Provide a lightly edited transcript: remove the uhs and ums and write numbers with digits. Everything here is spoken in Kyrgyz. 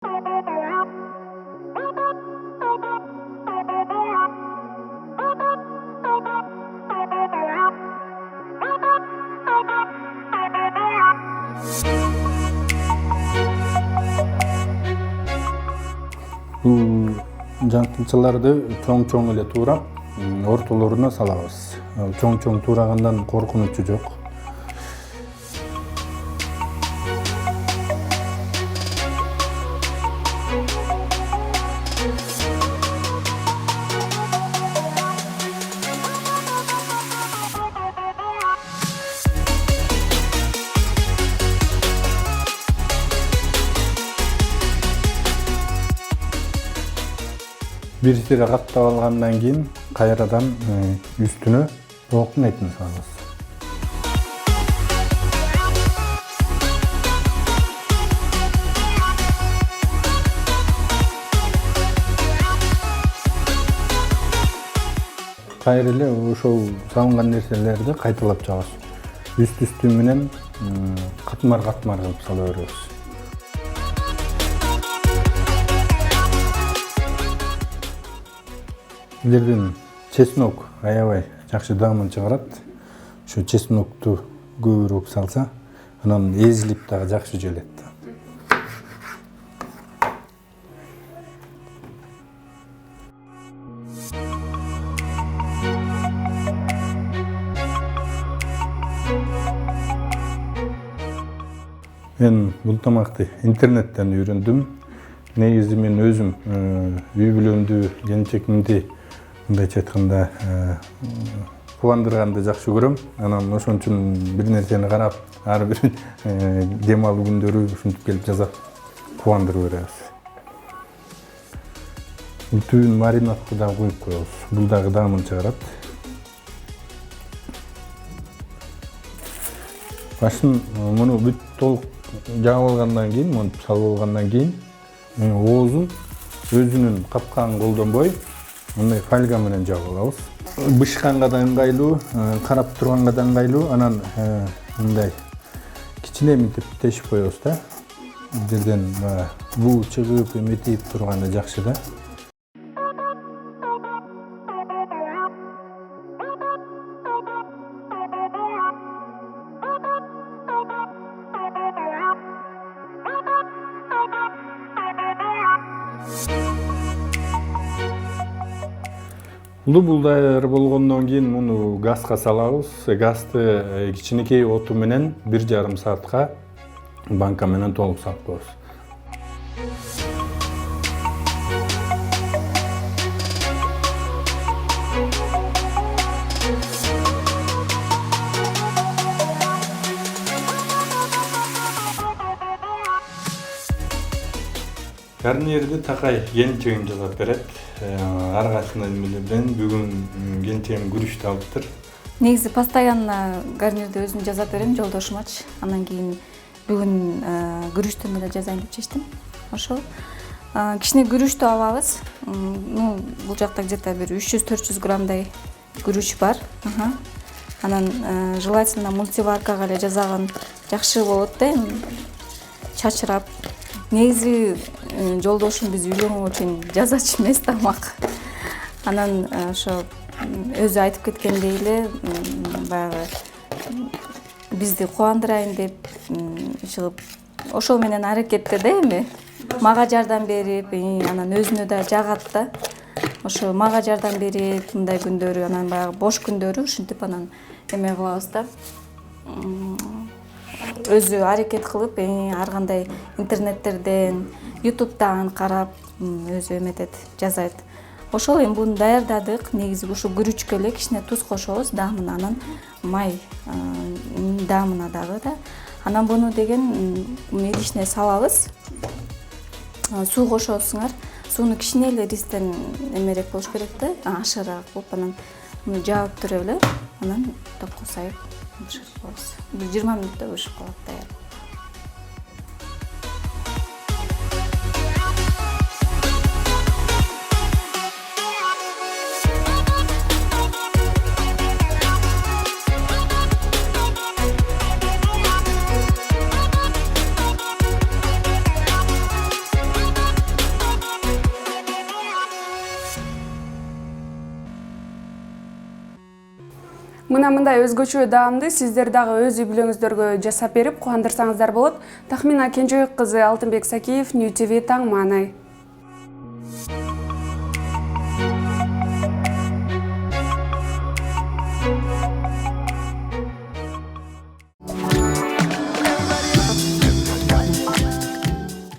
Бул жантынчаларды чоң эле туурап, ортолоруна салабыз. Чоң турагандан коркунучу жок. Бир сире каттап алгандан кийин кайрадан үстүнө октун этин салабыз. Кайра эле ошол салынган нерселерди кайталап жабабыз. Үстү менен катмар кылып сала беребиз. Билерден чеснок аябай жакшы даамын чыгарат. Ошо чеснокту көбүрөөк салса, анан эзилип дагы жакшы желет. Мен бул тамакты интернеттен үйрөндүм. Негизи мен өзүм үй бүлөмдү, келинчегимди мындайча айтканда кубандырганды жакшы көрөм. Анан ошон үчүн бир нерсени карап, ар бир дем алуу күндөрү ушинтип келип жасап кубандырып беребиз. Түбүн маринадты да коюп коебуз. Бул дагы даамын чыгарат. Башын муну бүт толук жаап алгандан кийин, монтип салып алгандан кийин оозун өзүнүн капканын колдонбой, мындай фольга менен жаап алабыз. Бышканга да ыңгайлуу, карап турганга да ыңгайлуу, анан мындай кичине мынтип тешип коебуз да. Бирден буу чыгып, эметип турганы жакшы да. Бул даяр болгондон кийин муну газга салабыз. Газды кичинекей оту менен 1,5 саатка банка менен толук салып коебуз. Гарнирди Такай келинчегим жасап берет. Ар кайсына эмелерден бүгүн келинчегим күрүчтү алыптыр. Негизи постоянно гарнирди өзүм жасап берем жолдошумачы. Андан кийин бүгүн күрүчтү эле жазайын деп чечтим. Ошол. Кичине күрүчтү алабыз. Бул жакта где-то бир 300-400 граммдай күрүч бар. Анан желательно мультиваркага эле жасаган жакшы болот да. Чачырап. Негизи жолдошум биз үйлөнгөнгө чейин жасачу эмес тамак. Анан ошо өзү айтып кеткендей эле баягы бизди кубандырайын деп чыгып ошол менен аракетте да эми мага жардам берип, анан өзүнө да жагат да. Ошо мага жардам берип, мындай күндөрү, анан баягы бош күндөрү ушинтип анан эме кылабыз да. Өзү аракет кылып, ар кандай интернеттерден, ютубтан карап, өзү эметет, жазайт. Ошол эми буну даярдадык. Негизи ушу күрүчкө эле кичине туз кошобуз, даамына, анан май даамына дагы да. Анан буну деген идишине салабыз. Суу кошосуңар. Сууну кичине эле ристен эмерээк болуш керек да, ашыраак болуп, анан муну жаап туруп эле, анан токко сайып бышырып коебуз. 20 мүнөттө бышып калат даяр. Мына мындай өзгөчө даамды сиздер дагы өз үй бүлөңүздөргө жасап берип кубандырсаңыздар болот. Тахмина Кенжебек кызы, Алтынбек Сакиев, Нью ТВ Таң Маанай.